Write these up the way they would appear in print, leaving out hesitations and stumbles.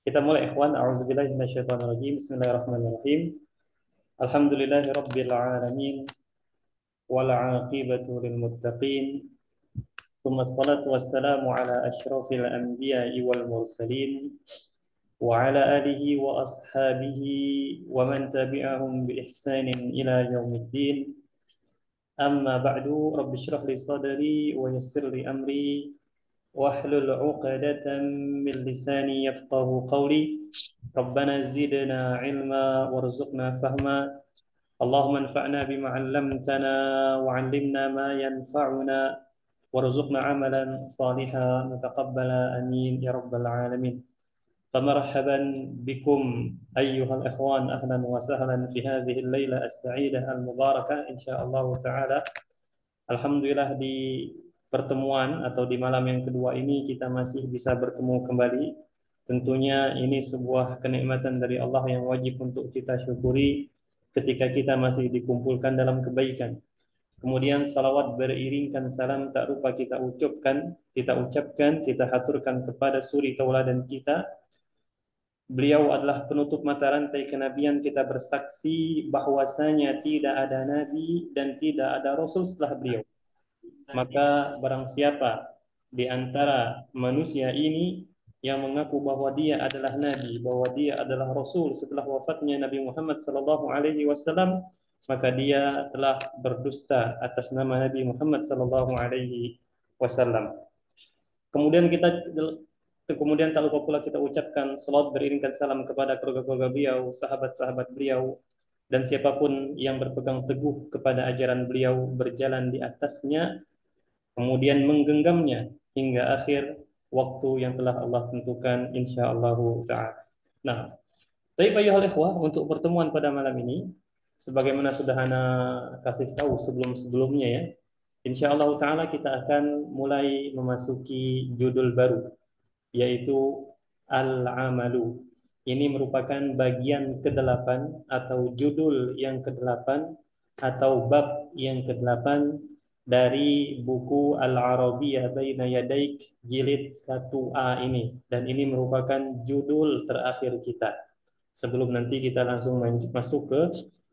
Kita mulai ikhwan. A'udzubillahi minasyaitonirrajim. Bismillahirrahmanirrahim. Alhamdulillahirabbil alamin wal 'aqibatu lil muttaqin. Tsumma shalatu wassalamu ala asyrafil anbiya'i wal mursalin wa ala alihi wa ashabihi wa man tabi'ahum bi ihsanin ila yaumiddin. Amma ba'du. Rabbi shrah li sadri wa yassir li amri واحلل عقدة من لساني يفقه قولي ربنا زدنا علما وارزقنا فهما اللهم انفعنا بما علمتنا وعلمنا ما ينفعنا وارزقنا عملا صالحا متقبلا آمين يا رب العالمين. فمرحبا بكم أيها الإخوان، أهلا وسهلا في هذه الليلة السعيدة المباركة إن شاء الله تعالى. Alhamdulillah, di pertemuan atau di malam yang kedua ini kita masih bisa bertemu kembali. Tentunya ini sebuah kenikmatan dari Allah yang wajib untuk kita syukuri ketika kita masih dikumpulkan dalam kebaikan. Kemudian salawat beriringkan salam tak lupa kita haturkan kepada suri tauladan kita. Beliau adalah penutup mata rantai kenabian. Kita bersaksi bahwasanya tidak ada nabi dan tidak ada rasul setelah beliau. Maka barang siapa di antara manusia ini yang mengaku bahwa dia adalah nabi, bahwa dia adalah rasul setelah wafatnya Nabi Muhammad sallallahu alaihi wasallam, maka dia telah berdusta atas nama Nabi Muhammad sallallahu alaihi wasallam. Kemudian kemudian tak lupa pula kita ucapkan salawat beriringkan salam kepada keluarga-keluarga beliau, sahabat-sahabat beliau, dan siapapun yang berpegang teguh kepada ajaran beliau, berjalan di atasnya, kemudian menggenggamnya hingga akhir waktu yang telah Allah tentukan insyaallah ta'ala. Nah, baik ayuhal ikhwah, untuk pertemuan pada malam ini sebagaimana sudah ana kasih tahu sebelum-sebelumnya ya, insyaallah ta'ala kita akan mulai memasuki judul baru, yaitu Al-Amalu. Ini merupakan bagian ke-8 atau judul yang ke-8 atau bab yang ke-8 dari buku Al-Arabiyah Baina Yadaik jilid 1A ini, dan ini merupakan judul terakhir kita sebelum nanti kita langsung masuk ke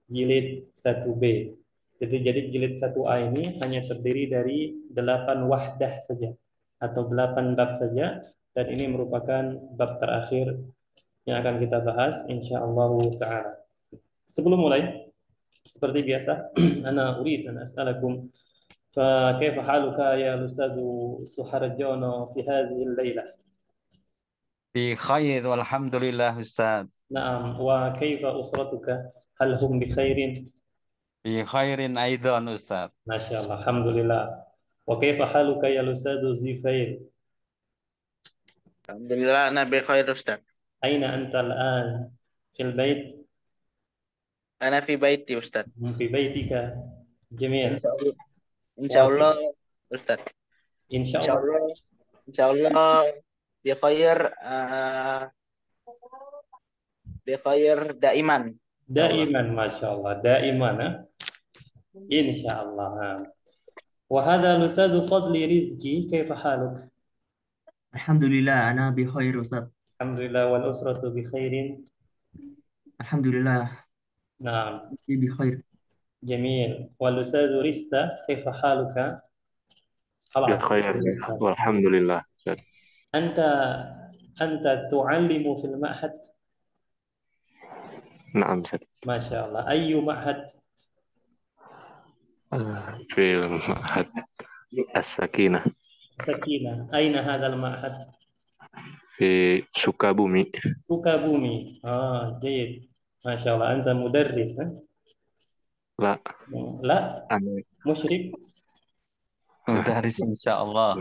jilid 1B. Jadi jilid 1A ini hanya terdiri dari 8 wahdah saja atau 8 bab saja, dan ini merupakan bab terakhir yang akan kita bahas insyaallah ta'ala. Sebelum mulai, seperti biasa, ana urid an as'alakum فكيف حالك يا أستاذ سحرجون في هذه الليلة؟ Bi khair walhamdulillah Ustaz. نعم، وكيف أسرتك؟ هل هم بخير؟ Bi khairin aidan Ustaz. ما شاء الله، الحمد لله. وكيف حالك يا أستاذ زفير؟ Alhamdulillah, ana bi khair Ustaz. أين أنت الآن؟ في البيت؟ Ana fi baiti Ustaz. في بيتك؟ جميل. Insya Allah, insya Allah وكيف Ustaz. إن شاء Insya الله Allah, insya Allah bi khair daiman. Insya Allah. دائما، ما شاء الله دائما، إن شاء الله. وهذا الأستاذ فضلي رزقي، كيف حالك؟ الحمد لله أنا بخير أستاذ. الحمد لله، والأسرة بخير؟ الحمد لله نعم، بخير. جميل. والأستاذ ريستا، كيف حالك؟ خلاص. بخير والحمد لله. أنت أنت تعلم في المعهد؟ نعم سيد. ما شاء الله. أي معهد؟ في المعهد السكينة سكينة. أين هذا المعهد؟ في سوكابومي. سوكابومي. جيد، ما شاء الله. أنت مدرس؟ لا، لا، أنا مشرف. Mudaris insyaallah.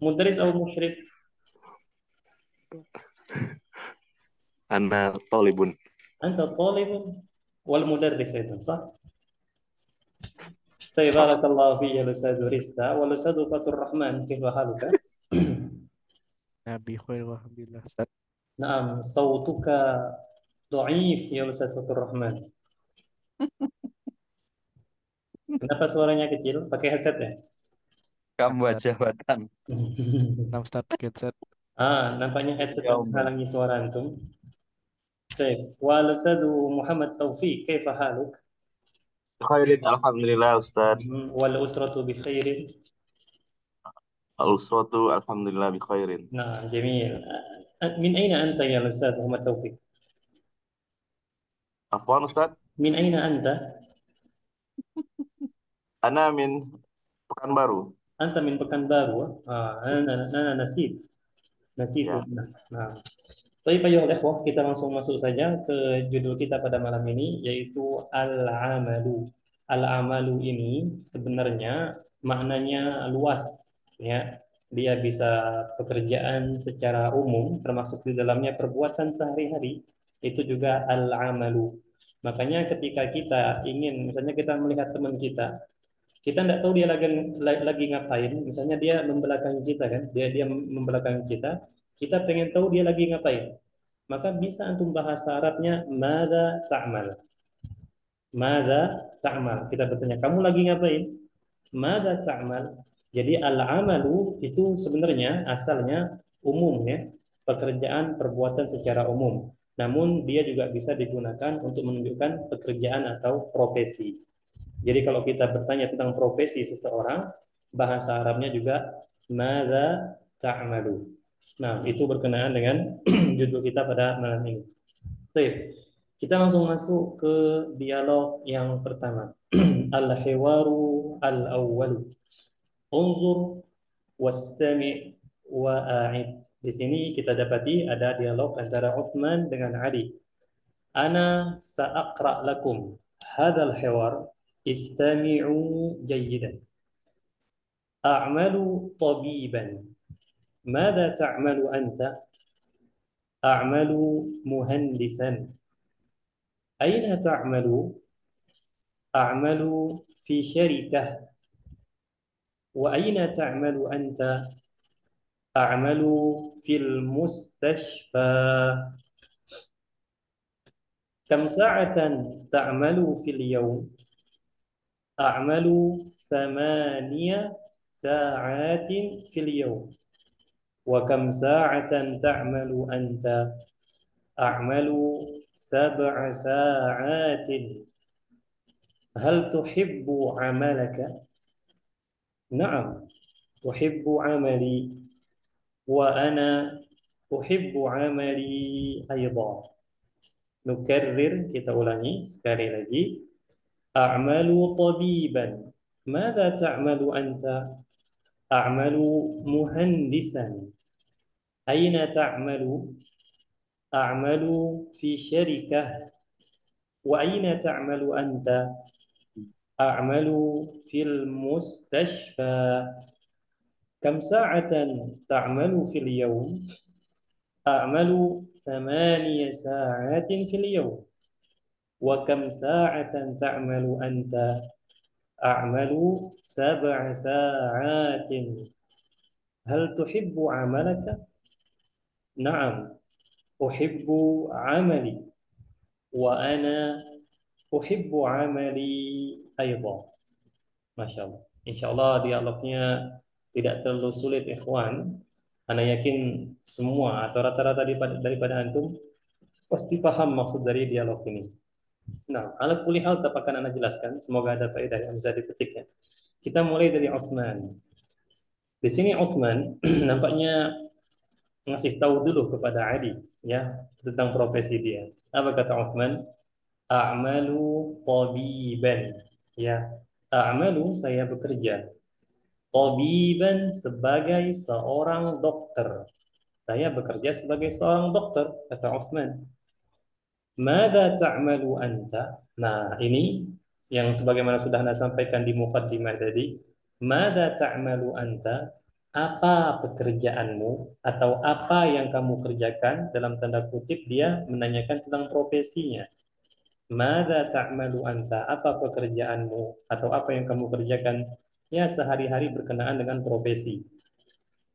مدرس أو مشرف؟ أنا طالب. أنت طالب والمدرس أيضا، صح؟ طيب، بارك الله فيك يا أستاذ ريستا. والأستاذ فتح الرحمن، كيف حالك؟ بخير والحمد لله أستاذ. نعم، صوتك ضعيف يا أستاذ فتح الرحمن. Kenapa suaranya kecil? Pakai headset ya? Kamu Ustaz. jabatan. Nah Ustaz pakai headset. Nampaknya headset yang اليوم menghalangi suara antum. Baik, wal ustadu Muhammad Taufik, kaifa haluk? بخير الحمد لله أستاذ. Wal usratu bi khairin. الأسرة الحمد لله بخير. Nah, jamil. Min aina anta ya Ustaz Muhammad Taufik? عفوا أستاذ، Min aina anta? أنا من Pekanbaru. Anta min Pekanbaru. Ana nasit. Nasitu. Ya, Nah. Baik, ayuhal ikhwah, kita langsung masuk saja ke judul kita pada malam ini, yaitu al-amalu. Al-amalu ini sebenarnya maknanya luas, ya. Dia bisa pekerjaan secara umum, termasuk di dalamnya perbuatan sehari-hari, itu juga al-amalu. Makanya ketika kita ingin, misalnya kita melihat teman kita tidak tahu dia lagi ngapain, misalnya dia membelakangi kita kan, dia membelakangi kita pengen tahu dia lagi ngapain. Maka bisa antum bahasa Arabnya mada ta'mal. Mada ta'mal. Kita bertanya, kamu lagi ngapain? Mada ta'mal. Jadi al-amalu itu sebenarnya asalnya umum ya, pekerjaan perbuatan secara umum. Namun dia juga bisa digunakan untuk menunjukkan pekerjaan atau profesi. Jadi kalau kita bertanya tentang profesi seseorang, bahasa Arabnya juga mada ta'malu. Nah, itu berkenaan dengan judul kita pada malam ini. Baik, kita langsung masuk ke dialog yang pertama. Al-hiwaru al-awwalu. Unzur wastami' wa'a'id. Di sini kita dapati ada dialog antara Uthman dengan Ali. Ana sa'aqra' lakum hadzal hiwar istami'u jayyidan. A'malu tabiban. Mada ta'malu anta? A'malu muhandisan. Aina ta'malu? A'malu fi syarikah. Wa aina ta'malu anta? A'malu fil mustashfa. Kam sa'atan ta'malu fil yawm? A'malu 8 sa'atin fil yawm. Wa kam sa'atan ta'malu anta? A'malu 7 sa'atin. Hal tuhibbu 'amalaka? Na'am, uhibbu 'amali wa ana uhibbu 'amali aydan. Nukarrir, kita ulangi sekali lagi. A'malu tabiban. Madza ta'malu anta? A'malu muhandisan. Aina ta'malu? A'malu fi syarikah. Wa aina ta'malu anta? A'malu fil mustashfa. Kam sa'atan ta'malu fil yawm? A'malu 8 sa'atin fil yawm. Wa kam sa'atan ta'malu anta? A'malu 7 sa'atin. Hal tuhibbu 'amalaka? Na'am, uhibbu 'amali wa ana uhibbu 'amali aydan. Masya Allah. Insya Allah dialognya tidak terlalu sulit, ikhwan. Ana yakin semua atau rata-rata daripada antum pasti paham maksud dari dialog ini. Nah, ala kulli hal akan ana jelaskan. Semoga ada faedah yang bisa dipetik ya. Kita mulai dari Utsman. Di sini Utsman nampaknya ngasih tahu dulu kepada Ali ya tentang profesi dia. Apa kata Utsman? A'malu tabiban. Ya, a'malu saya bekerja. Tabiban sebagai seorang dokter. Saya bekerja sebagai seorang dokter, kata Utsman. Mada ta'malu anta? Nah, ini yang sebagaimana sudah Anda sampaikan di muqaddimah tadi. Mada ta'malu anta? Apa pekerjaanmu atau apa yang kamu kerjakan? Dalam tanda kutip dia menanyakan tentang profesinya. Mada ta'malu anta? Apa pekerjaanmu atau apa yang kamu kerjakan? Ya sehari-hari berkenaan dengan profesi.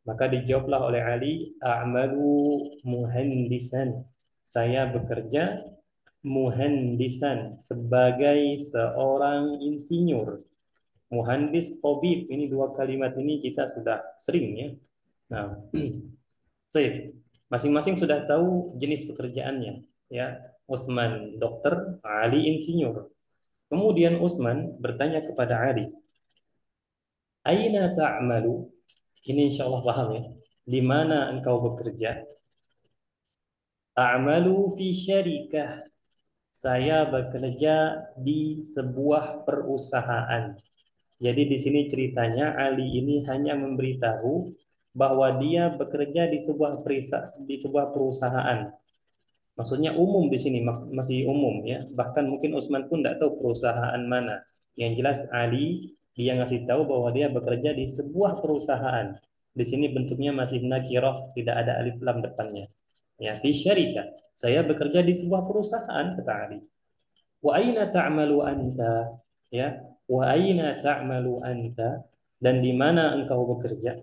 Maka dijawablah oleh Ali, a'malu muhandisan. Saya bekerja muhandisan sebagai seorang insinyur. Muhandis, tabib, ini dua kalimat ini kita sudah sering ya. Nah, Baik. Masing-masing sudah tahu jenis pekerjaannya, ya. Utsman dokter, Ali insinyur. Kemudian Utsman bertanya kepada Ali, "Aina ta'malu?" Ini insya Allah paham ya. Di mana engkau bekerja? A'malu fi syarikah. Saya bekerja di sebuah perusahaan. Jadi di sini ceritanya Ali ini hanya memberitahu bahwa dia bekerja di sebuah perusahaan. Maksudnya umum di sini masih umum ya. Bahkan mungkin Utsman pun tidak tahu perusahaan mana. Yang jelas Ali dia ngasih tahu bahwa dia bekerja di sebuah perusahaan. Di sini bentuknya masih nakirah, tidak ada alif lam depannya. Ya, fi syarikah. Saya bekerja di sebuah perusahaan kata Ali. Wa aina ta'malu anta? Ya, wa aina ta'malu anta? Dan di mana engkau bekerja?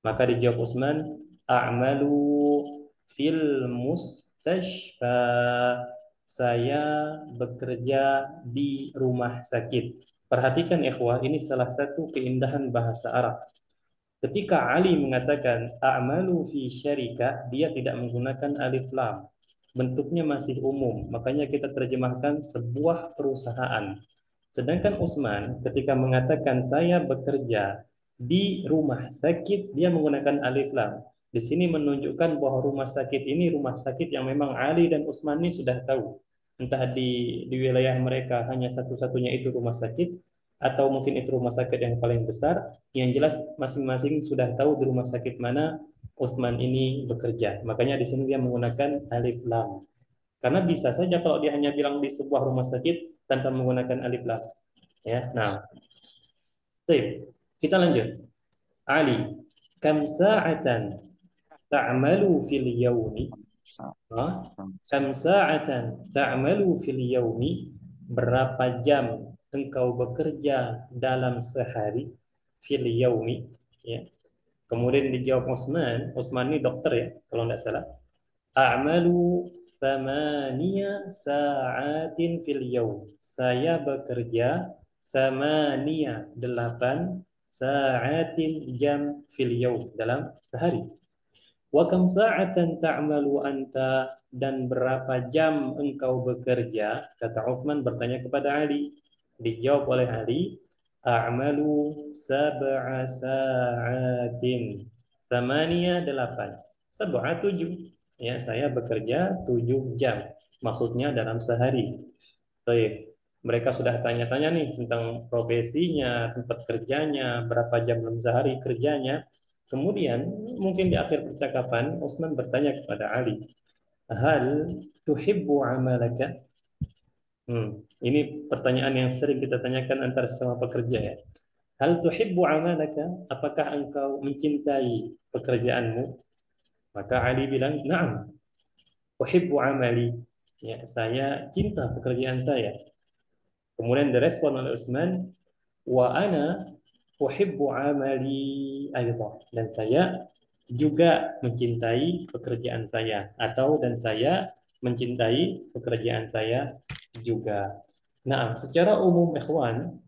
Maka dijawab Utsman, a'malu fil mustashfa. Saya bekerja di rumah sakit. Perhatikan ikhwah, ini salah satu keindahan bahasa Arab. Ketika Ali mengatakan a'malu fi syarikah, dia tidak menggunakan alif lam. Bentuknya masih umum, makanya kita terjemahkan sebuah perusahaan. Sedangkan Utsman ketika mengatakan saya bekerja di rumah sakit, dia menggunakan alif lam. Di sini menunjukkan bahwa rumah sakit ini rumah sakit yang memang Ali dan Utsman ini sudah tahu. Entah di wilayah mereka hanya satu-satunya itu rumah sakit, atau mungkin itu rumah sakit yang paling besar. Yang jelas masing-masing sudah tahu di rumah sakit mana Utsman ini bekerja. Makanya di sini dia menggunakan alif lam. Karena bisa saja kalau dia hanya bilang di sebuah rumah sakit tanpa menggunakan alif lam. Ya, nah, baik. Kita lanjut. Ali, kam sa'atan ta'malu fil yaumi? Kam sa'atan ta'malu fil yaumi? Berapa jam engkau bekerja dalam sehari? Fil yaumi, ya. Kemudian dijawab Utsman ini dokter ya, kalau tidak salah. A'malu thamaniya sa'atin fil yaum. Saya bekerja thamaniya 8 sa'atin jam fil yaum dalam sehari. Wa kam sa'atan ta'malu anta, dan berapa jam engkau bekerja? Kata Uthman bertanya kepada Ali. Dijawab oleh Ali, a'malu sab'a sa'atin. Thamaniya 8. Sab'a 7. Ya, saya bekerja 7 jam. Maksudnya dalam sehari. Baik. Mereka sudah tanya-tanya nih tentang profesinya, tempat kerjanya, berapa jam dalam sehari kerjanya. Kemudian mungkin di akhir percakapan Utsman bertanya kepada Ali, "Hal tuhibbu amalaka?" Ini pertanyaan yang sering kita tanyakan antara sesama pekerja ya. "Hal tuhibbu amalaka?" Apakah engkau mencintai pekerjaanmu? Maka Ali bilang, "Na'am, uhibbu amali." Ya, saya cinta pekerjaan saya. Kemudian direspon oleh Utsman, "Wa ana uhibbu amali aidan." Dan saya juga mencintai pekerjaan saya, atau dan saya mencintai pekerjaan saya juga. Nah, secara umum ikhwan,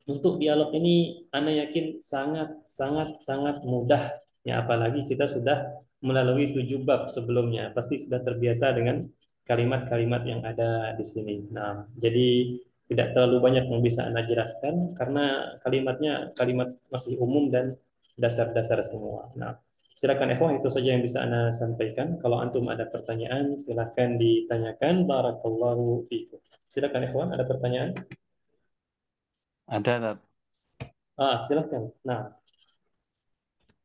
untuk dialog ini ana yakin sangat sangat sangat mudah ya, apalagi kita sudah melalui 7 bab sebelumnya, pasti sudah terbiasa dengan kalimat-kalimat yang ada di sini. Nah, jadi tidak terlalu banyak yang bisa ana jelaskan karena kalimatnya kalimat masih umum dan dasar-dasar semua. Nah, silakan ikhwan, itu saja yang bisa ana sampaikan. Kalau antum ada pertanyaan silakan ditanyakan. Barakallahu fiikum. Silakan ikhwan, ada pertanyaan? Ada, Tat. Silakan. Nah,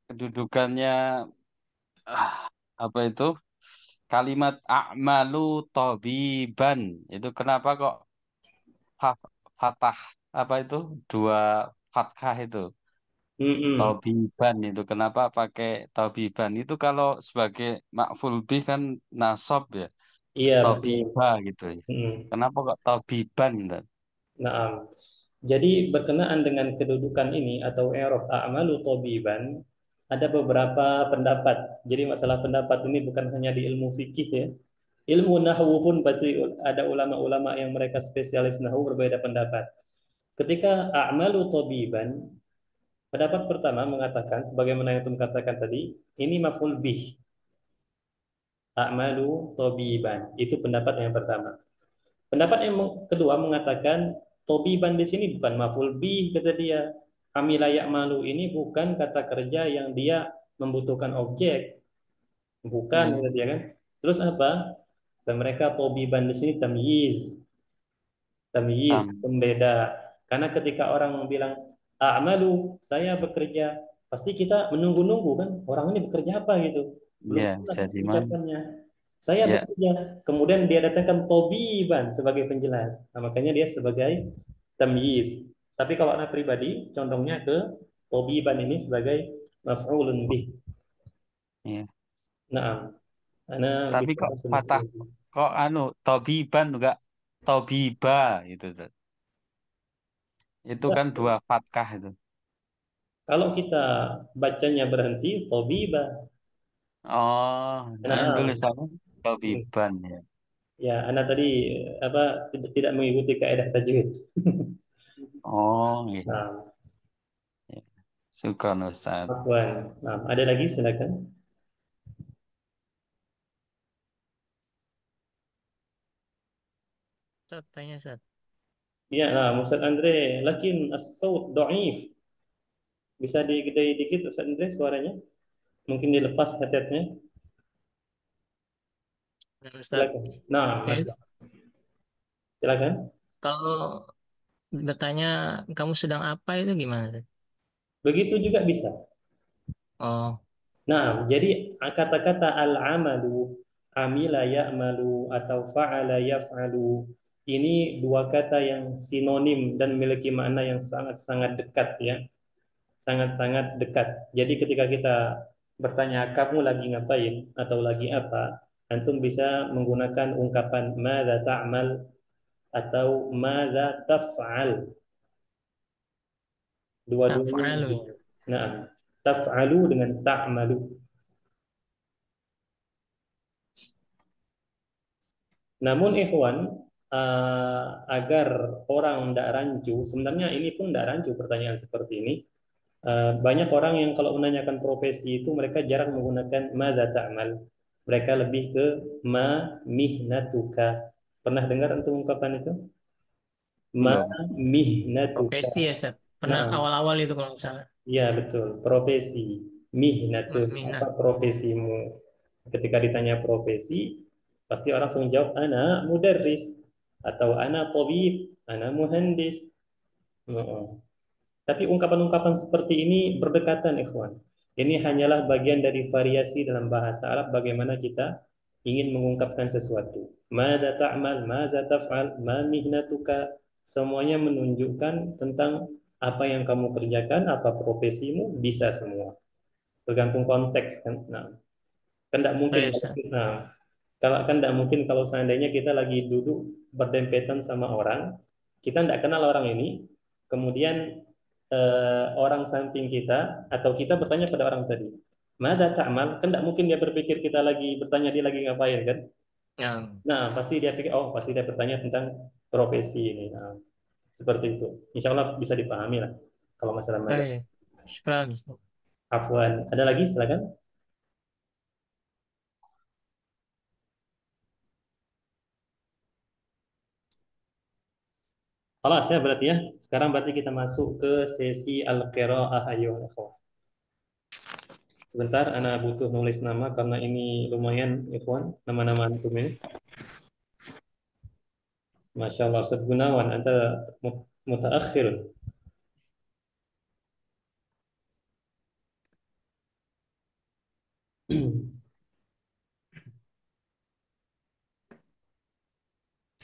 Kedudukannya apa itu? Kalimat a'malu tabiban. Itu kenapa kok fatah apa itu? Dua fathah itu. mm-mm. Tabiban itu kenapa pakai tabiban? Itu kalau sebagai maf'ul bih kan nasab ya. Iya betul. Tabiba gitu ya. Mm. Kenapa kok tabiban, Tat? Nah, jadi berkenaan dengan kedudukan ini atau i'rab a'malu tabiban, ada beberapa pendapat. Jadi masalah pendapat ini bukan hanya di ilmu fikih ya. Ilmu nahwu pun pasti ada ulama-ulama yang mereka spesialis nahwu berbeda pendapat. Ketika a'malu tabiban, pendapat pertama mengatakan sebagaimana yang Tum katakan tadi, ini maf'ul bih. a'malu tabiban. Itu pendapat yang pertama. Pendapat yang kedua mengatakan tabiban di sini bukan maf'ul bih kata dia. Amila ya'malu ini bukan kata kerja yang dia membutuhkan objek, bukan kata dia kan. Terus apa? Dan mereka tabiban di sini tamyiz Tam. pembeda. Karena ketika orang bilang a'malu, saya bekerja, pasti kita menunggu-nunggu kan orang ini bekerja apa gitu. Belum Ya, jelas jadi man. ucapannya. Saya Ya, bekerja. Kemudian dia datangkan tobiban sebagai penjelas. Nah, makanya dia sebagai tamyiz. Tapi kalau anak pribadi, condongnya ke tobiban ini sebagai maf'ulun bih. ya. Nah, ana Tapi kok bicara ke patah, maf'ulun bih. kok tobiban enggak tobiba itu tuh. Itu Ya, kan dua fatkah itu. kalau kita bacanya berhenti, tobiba. Oh, nah Nah, tulisannya tobiban ya. ya, Anda tadi apa tidak mengikuti kaidah tajwid. Oh, iya. Nah, Ya. Syukran Ustaz. afwan. Nah, ada lagi silakan. Ustaz, tanya Ustaz. Ya, nah, Ustaz Andre, lakin as-saut dhaif. Bisa digedein dikit Ustaz Andre suaranya? Mungkin dilepas headsetnya. Dan Ustaz, Silakan. Nah, Mas, ya, silakan. kalau bertanya kamu sedang apa itu gimana Ustaz? Begitu juga bisa. Oh, Nah, jadi kata-kata al-amalu, amila ya'malu atau fa'ala yaf'alu, ini dua kata yang sinonim dan memiliki makna yang sangat-sangat dekat ya. Sangat-sangat dekat. Jadi ketika kita bertanya kamu lagi ngapain atau lagi apa, antum bisa menggunakan ungkapan madza ta'mal atau madza taf'al. Dua-duanya taf'alu. bisa. Nah, taf'alu dengan ta'malu. Namun ikhwan, agar orang tidak rancu, sebenarnya ini pun tidak rancu pertanyaan seperti ini. Banyak orang yang kalau menanyakan profesi itu mereka jarang menggunakan madza ta'mal. Mereka lebih ke ma mihnatuka. Pernah dengar antum ungkapan itu? Ma Belum. mihnatuka. Profesi ya Ustaz. Pernah Nah, awal-awal itu kalau nggak salah. iya betul, profesi. Mihnatun, apa Minat. profesimu? Ketika ditanya profesi, pasti orang langsung jawab ana mudarris atau ana tabib, ana muhandis. Heeh. Tapi ungkapan-ungkapan seperti ini berdekatan, ikhwan. Ini hanyalah bagian dari variasi dalam bahasa Arab bagaimana kita ingin mengungkapkan sesuatu. Mada ta'mal, maza taf'al, ma mihnatuka, semuanya menunjukkan tentang apa yang kamu kerjakan, apa profesimu, bisa semua. Tergantung konteks kan. Nah, kan tidak Oh mungkin ya kalau Ustaz. kalau kan tidak mungkin kalau seandainya kita lagi duduk berdempetan sama orang, kita tidak kenal orang ini, kemudian orang samping kita atau kita bertanya pada orang tadi, Mada ta'mal? Kan tidak mungkin dia berpikir kita lagi bertanya dia lagi ngapain kan? Ya. Nah, pasti dia pikir, oh pasti dia bertanya tentang profesi ini. Nah, seperti itu. Insya Allah bisa dipahami lah kalau masalah Oh mada. ya. Syukran. Ustaz. Afwan. Ada lagi? Silakan. Alas ya berarti ya. Sekarang berarti kita masuk ke sesi al-qiraah ayyuhal ikhwah. Sebentar, Ana butuh nulis nama karena ini lumayan, ikhwan, nama-nama antum ini. Masya Allah, Ustaz Gunawan, Anta mutaakhir.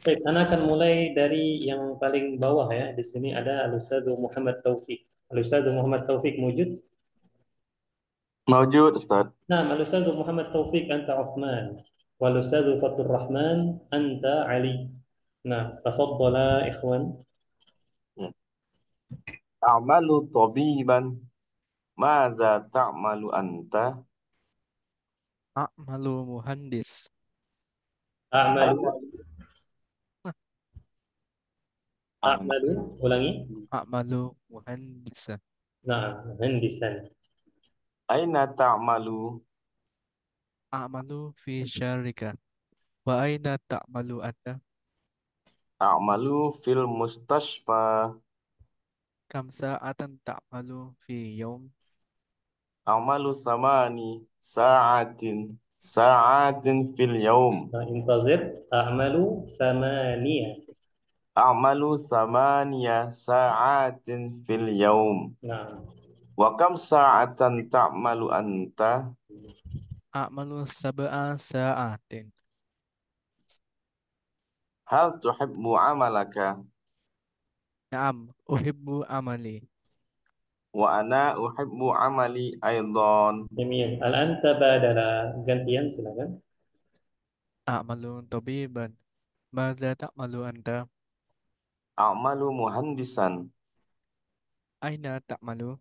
Baik, Ana akan mulai dari yang paling bawah ya. Di sini ada Al-Ustadz Muhammad Taufik. Al-Ustadz Muhammad Taufik wujud. Mawjud, Ustaz. Nah, Al-Ustadz Muhammad Taufik, Anta Uthman. Wal-Ustadz Fatur Rahman, Anta Ali. Nah, tafadhala ikhwan. Ya. A'malu tabiban. Madza ta'malu anta? A'malu muhandis. A'malu, A'malu ulangi. A'malu muhandisa. Nah, hendisan. Aina ta'malu? أعمل في شركة وأين تعمل أنت؟ أعمل في المستشفى. كم ساعة تعمل في يوم؟ أعمل 8 ساعات في اليوم. انتظر. أعمل 8. أعمل 8 ساعات في اليوم. نعم. وكم ساعة تعمل أنت؟ أعمل 7 ساعات. هل تحب عملك؟ نعم أحب عملي. وأنا أحب عملي أيضا. جميل. الآن تبادل. Gantian silakan. أعمل طبيبا. ماذا تعمل أنت؟ أعمل مهندسا. أين تعمل؟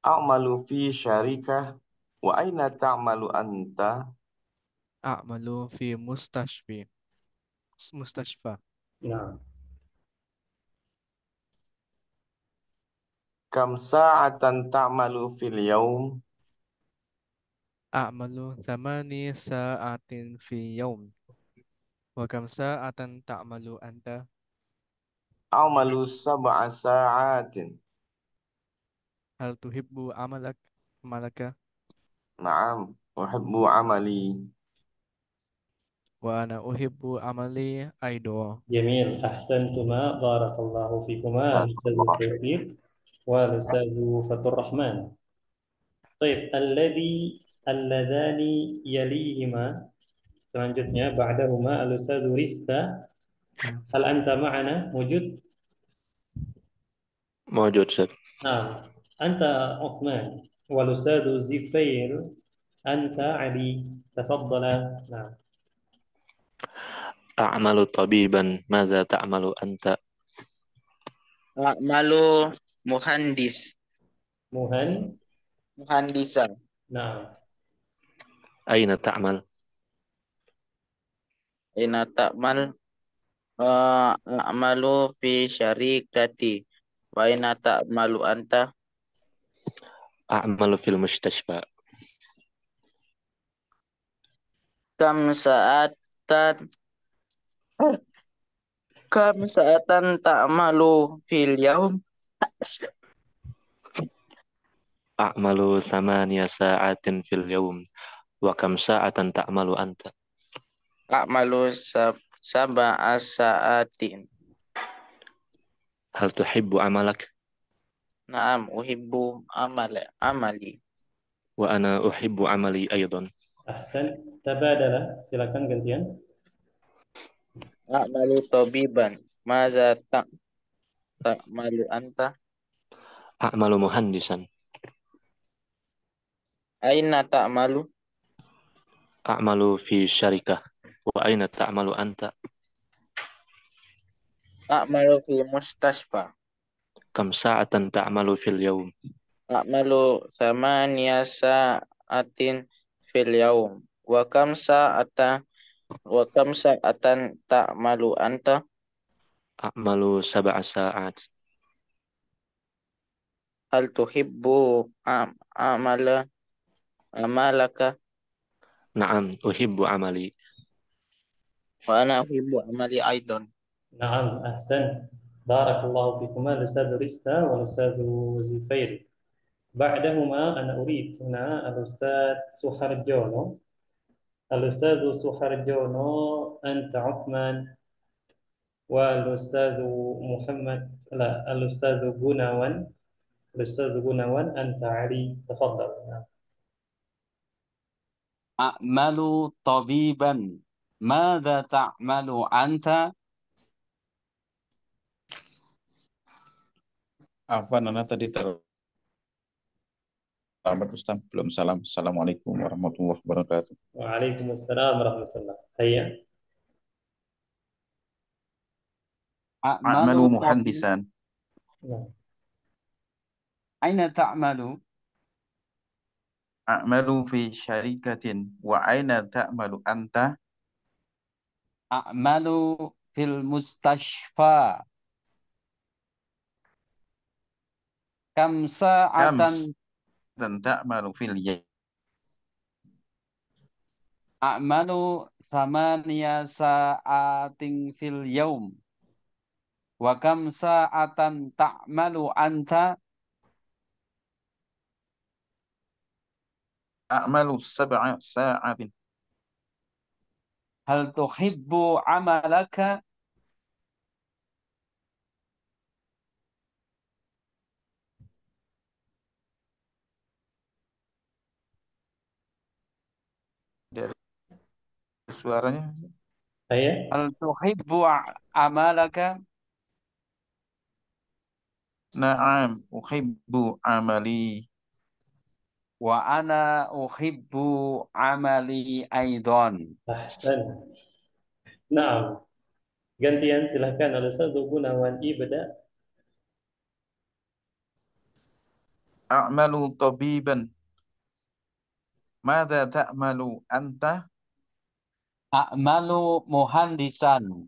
أعمل في شركة. وأين تعمل أنت؟ أعمل في مستشفى. نعم. كم ساعة تعمل في اليوم؟ أعمل 8 ساعات في يوم. وكم ساعة تعمل أنت؟ أعمل 7 ساعات. هل تحب عملك؟ نعم أحب عملي. وأنا أحب عملي أيضا. جميل. أحسنتما. بارك الله فيكما بارك الأستاذ الله فيك. توفيق والأستاذ فتح الرحمن. طيب. اللذان يليهما. Selanjutnya ba'dahuma al-Ustadz Rista. Hal anta ma'ana wujud? موجود أستاذ. Nah, anta Uthman wal Ustadz Zifair, anta Ali. Tafadhala. Nah, أعمل طبيبا ماذا تعمل أنت؟ أعمل مهندس. مهندسا. Nah, أين تعمل؟ أين تعمل؟ أعمل في شركتي. وأين تعمل أنت؟ أعمل في المستشفى. كم ساعة كم ساعة تعمل في اليوم؟ أعمل 8 ساعات في اليوم. وكم ساعة تعمل أنت؟ أعمل 7 ساعات. هل تحب عملك؟ نعم أحب عملي. وأنا أحب عملي أيضا. ahsan. Tabadala. Silakan gantian. أعمل طبيبا. ماذا تعمل أنت؟ أعمل مهندسا. أين تعمل؟ أعمل في شركة. وأين تعمل أنت؟ أعمل في مستشفى. كم ساعة تعمل في اليوم؟ أعمل 8 ساعات في اليوم. وكم ساعة تعمل أنت؟ أعمل 7 ساعات. هل تحب عملك؟ نعم أحب عملي. وأنا أحب عملي أيضا. Naam, ahsan. Barakallahu fikuma al-Ustadz Rista wal Ustadz Zifair. بعدهما أنا أريد هنا الأستاذ سحرجونو. الأستاذ سحرجونو، أنت عثمان. والأستاذ محمد، لا، الأستاذ بناوان. الأستاذ بناوان، أنت علي. تفضل. أعمل طبيبا. ماذا تعمل أنت؟ Apa Nana tadi terlambat Ustaz? Belum salam. Assalamualaikum warahmatullahi wabarakatuh. وعليكم السلام ورحمة الله. هيا. أعمل أعمل طبيب. مهندسا. نعم. أين تعمل؟ أعمل في شركة. وأين تعمل أنت؟ أعمل في المستشفى. كم ساعة كم تعمل في اليوم؟ A'malu samaniya sa'atin fil yaum. Wa kam sa'atan ta'malu anta? أعمل 7 ساعات. Hal tuhibbu amalaka? Dari suaranya. Saya Hal tuhibbu amalaka? Na'am, uhibbu amali. Wa ana uhibbu amali aidan. Ahsan. Naam. Gantian silahkan Al-Ustaz Gunawan ibda. A'malu tabiban. Mada ta'malu anta? A'malu muhandisan.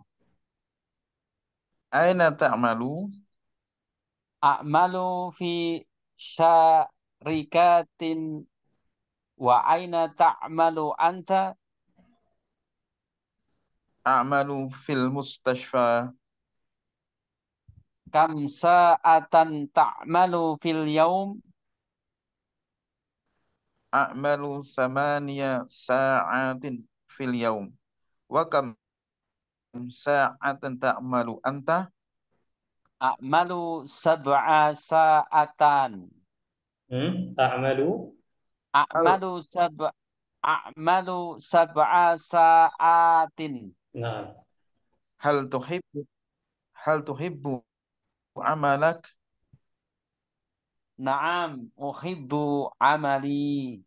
Aina ta'malu? A'malu fi syarikatin wa aina ta'malu anta? A'malu fil mustashfa. Kam sa'atan ta'malu fil yaum? A'malu 8 sa'atin fil yaum. Wa kam sa'atan ta'malu anta? A'malu sab'a sa'atan. A'malu. Hal A'malu sab'a sa'atin. Naam. hal tuhibbu hal tuhibbu amalak? Naam, uhibbu amali.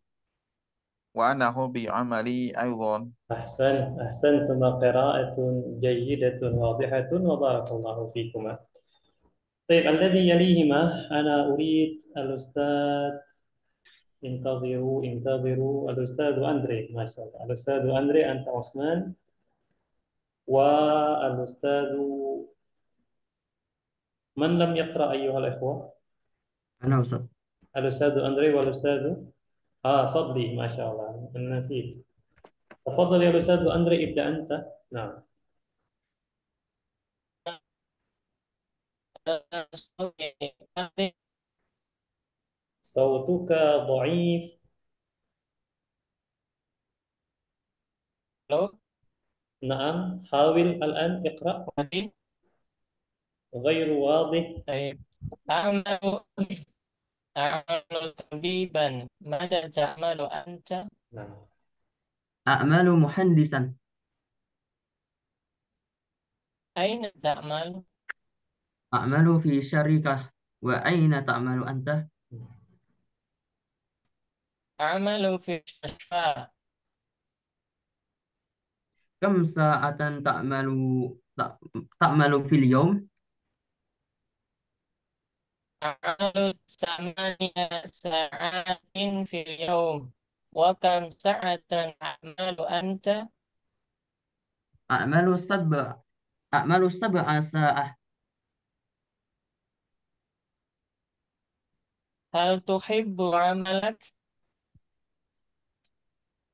Wa ana hubbi amali aydan. أحسنتما قراءة جيدة واضحة وبارك الله فيكما. طيب الذي يليهما أنا أريد الأستاذ انتظروا الأستاذ أندري. ما شاء الله الأستاذ أندري، أنت عثمان، والأستاذ من لم يقرأ أيها الأخوة؟ أنا أستاذ. الأستاذ أندري والأستاذ فضلي. ما شاء الله أنا نسيت. تفضل يا أستاذ أندري، ابدأ أنت. نعم. صوتك ضعيف. Halo, نعم، حاول الآن اقرأ. tadi غير واضح. طيب أعمل أعمل طبيبا ماذا تعمل أنت؟ نعم. أعمل مهندسا. أين تعمل؟ أعمل في شركة. وأين تعمل أنت؟ أعمل في مستشفى. كم ساعة تعمل في اليوم؟ أعمل 8 ساعات في اليوم. وكم ساعة تعمل أنت؟ أعمل سبع أعمل 7 ساعات. هل تحب عملك؟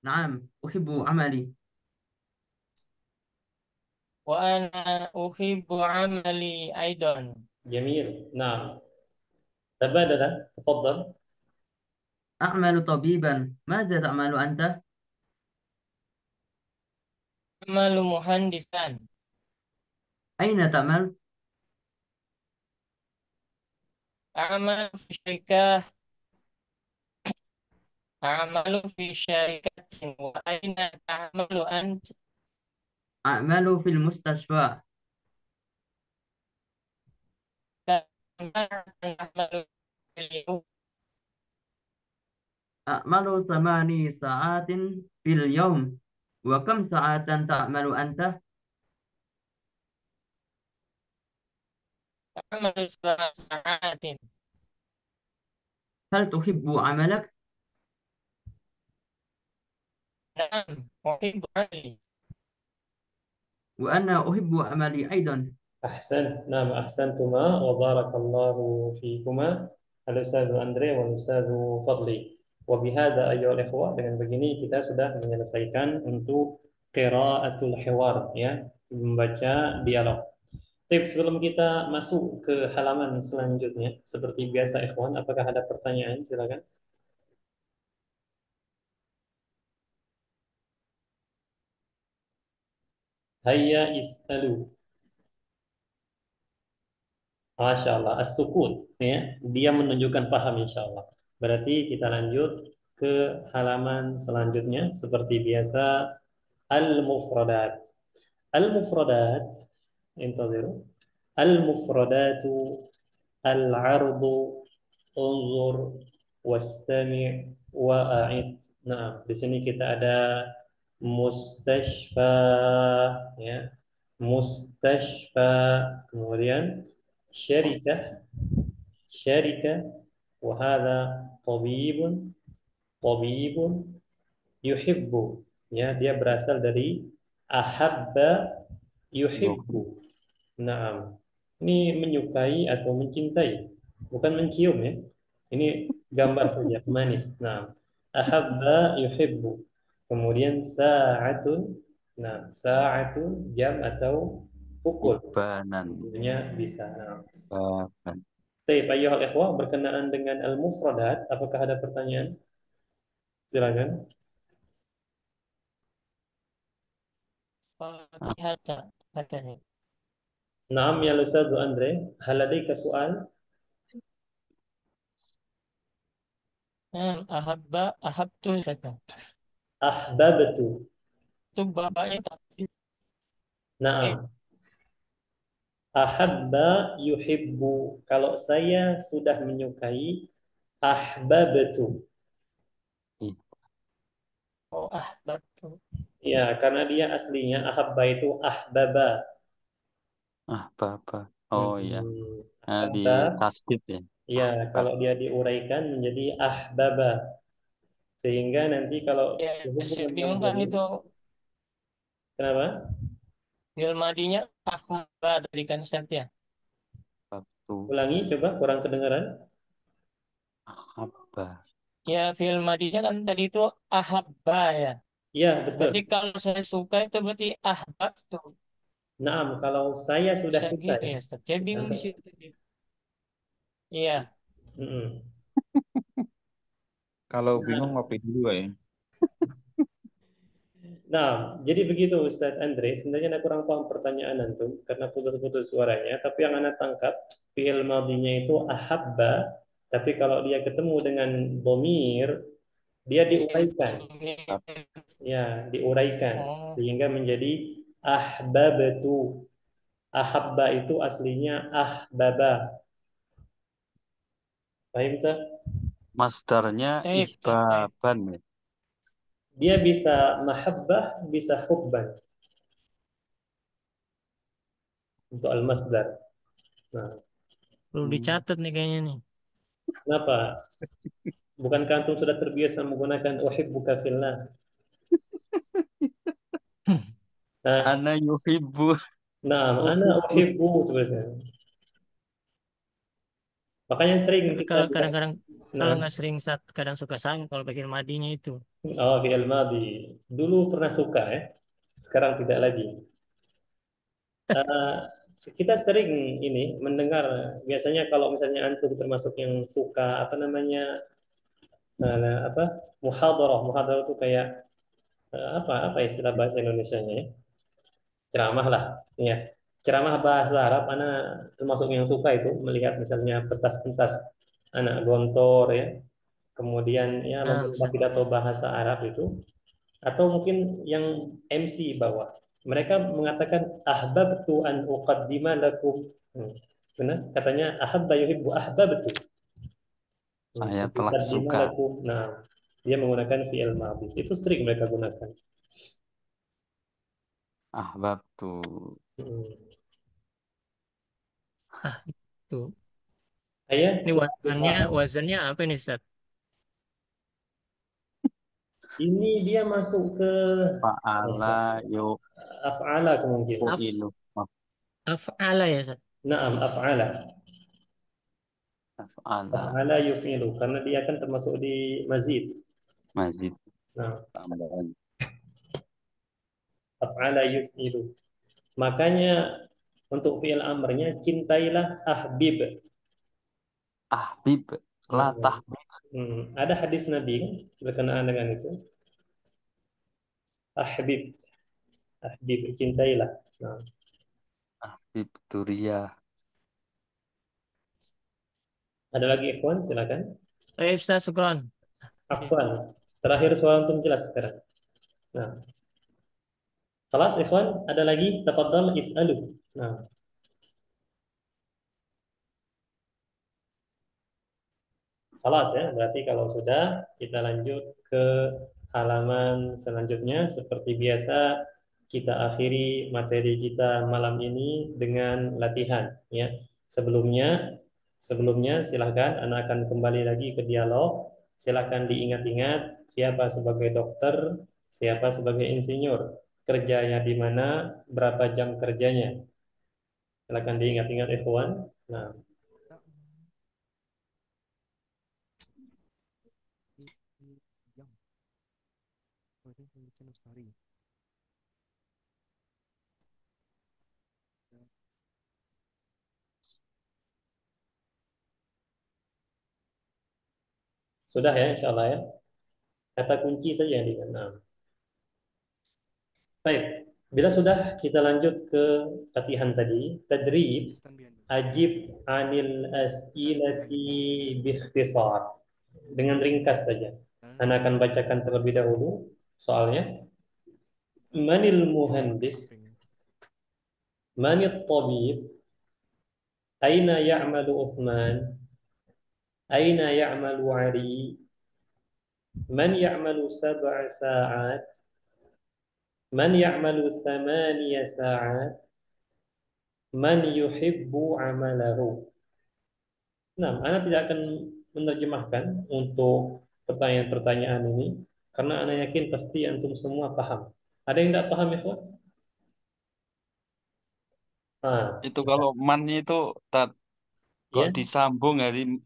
نعم، أحب عملي. وأنا أحب عملي أيضا. جميل. نعم، تبادل. تفضل. أعمل طبيبا ماذا تعمل أنت؟ أعمل مهندسا. أين تعمل؟ أعمل في شركة. وأين تعمل أنت؟ أعمل في المستشفى. كم ساعة تعمل في اليوم؟ أعمل 8 ساعات في اليوم. وكم ساعة تعمل أنت؟ أعمل 7 ساعات. هل تحب عملك؟ نعم، أحب عملي. وأنا أحب عملي أيضا. أحسنت. نعم، أحسنتما وبارك الله فيكما الأستاذ أندري والأستاذ فضلي. Wabihada ayyuhal ikhwah, dengan begini kita sudah menyelesaikan untuk qiraatul hiwar, ya, membaca dialog. Tips sebelum kita masuk ke halaman selanjutnya, seperti biasa ikhwan, apakah ada pertanyaan? Silakan. Hayya is'alu. Masya Allah, as-sukut, ya, dia menunjukkan paham insya Allah. Berarti kita lanjut ke halaman selanjutnya, seperti biasa, al-mufradat. Al-mufradat, intaziru. Al-mufradatu, al-ardu, unzur, wastami' wa'id. Nah, di sini kita ada mustashfa, ya, mustashfa, kemudian syarikah, syarikah, wahada tabibun, tabibun yuhibbu, ya, dia berasal dari ahabba yuhibbu. Nah, ini menyukai atau mencintai, bukan mencium, ya. Ini gambar saja, manis. Nah, ahabba yuhibbu. Kemudian sa'atun. Nah, sa'atun jam atau pukul. Ibanan. Tentunya bisa. Nah. Baban. Baik, ayyuhal ikhwah, berkenaan dengan al-mufradat, apakah ada pertanyaan? Silakan. Ada nih. Naam ya Ustaz Andre, hal ladaika soal? Ahabtu kata. Ahbabtu. Itu bapaknya taksi. Naam. Ahabba yuhibbu. Kalau saya sudah menyukai, ahbabtu. Oh, ahbabtu. Ya, karena dia aslinya ahabba itu ahbaba. Ahbaba. Oh iya. Nah, di Maka, tasdid ya. ya, Ahbab. kalau dia diuraikan menjadi ahbaba. Sehingga nanti kalau Ya, saya bingung kan itu. Kenapa? Fi'il madinya ahbaba dari konsep ya. Ulangi, coba, kurang kedengaran. Ahabba. Ya, fi'il madinya kan tadi itu ahabba ya. Iya, betul. Berarti kalau saya suka itu berarti ahbabtu. Naam, kalau saya sudah Bisa suka, gitu ya, Ustaz. Saya bingung di situ. Iya. Kalau bingung ngopi dulu ya. Nah, jadi begitu Ustadz Andre. Sebenarnya Anda kurang paham pertanyaan antum karena putus-putus suaranya. Tapi yang Anda tangkap fi'il madinya itu ahabba. Tapi kalau dia ketemu dengan bomir, dia diuraikan. Ya, diuraikan sehingga menjadi ahbabtu. Ahabba itu aslinya ahbaba. Paham tak? Masdarnya ihbaban ya. Dia bisa mahabbah, bisa hubban. Untuk al-masdar. Nah, Perlu dicatat nih kayaknya nih. kenapa? Bukankah antum sudah terbiasa menggunakan uhibbuka fillah? Ana yuhibbu. Nah, ana uhibbu sebenarnya. Makanya sering Tapi kita kalau kadang-kadang kalau nah, nggak sering saat kadang suka sayang kalau pakai madinya itu. oh fi'il madhi. Dulu pernah suka, ya. Sekarang tidak lagi. Eh, kita sering ini mendengar biasanya kalau misalnya antum termasuk yang suka apa namanya apa muhadarah itu kayak apa istilah bahasa Indonesianya, ya, ceramah lah, ya, ceramah bahasa Arab. Anak termasuk yang suka itu melihat misalnya pentas-pentas anak gontor, ya, kemudian ya lomba pidato bahasa Arab itu, atau mungkin yang MC bawah, mereka mengatakan ahbabtu an uqaddima lakum. Benar, katanya ahabba yuhibbu ahbabtu. Saya telah Uqaddima suka. lakum. Nah, dia menggunakan fi'il madhi. Itu sering mereka gunakan. Ahbabtu. Itu. Ayah, Ini wazannya apa nih, Ustaz? ini dia masuk ke Fa'ala yuk. af'ala kemungkinan. Fu'ilu. Af'ala ya, Ustaz. Naam, af'ala. Af'ala. Af'ala yuf'ilu karena dia kan termasuk di mazid. Mazid. Nah, Tambahan. af'ala yuf'ilu. Makanya untuk fi'il amrnya cintailah ahbib. Ahbib. La Hmm. tahbib. Ada hadis Nabi kan berkenaan dengan itu. Ahbib, ahbib, cintailah. Nah, Ahbib Turia. ada lagi ikhwan, silakan. Ustaz, syukron. Afwan. Terakhir soal untuk jelas sekarang. Nah, kelas ikhwan, ada lagi? Tafadhal is'alu. Nah, kelas ya. Berarti kalau sudah kita lanjut ke halaman selanjutnya seperti biasa kita akhiri materi kita malam ini dengan latihan ya. Sebelumnya sebelumnya silahkan anak akan kembali lagi ke dialog. Silahkan diingat-ingat siapa sebagai dokter, siapa sebagai insinyur, kerjanya di mana, berapa jam kerjanya. Silahkan diingat-ingat ikhwan. Nah, sudah ya insya Allah ya. Kata kunci saja yang dikenal. Nah, baik. Bila sudah kita lanjut ke latihan tadi, tadrib, ajib anil as'ilati biikhtisar. Dengan ringkas saja. Anda akan bacakan terlebih dahulu soalnya. Manil muhandis, manil tabib, aina ya'malu Uthman, aina ya'malu Ali, man ya'malu sab'a sa'at, man ya'malu thamaniya sa'at, man yuhibbu amalahu. Nah, Anda tidak akan menerjemahkan untuk pertanyaan-pertanyaan ini karena Anda yakin pasti antum semua paham. Ada yang tidak paham ya, Pak? Ah, Itu kalau man itu kok ya. disambung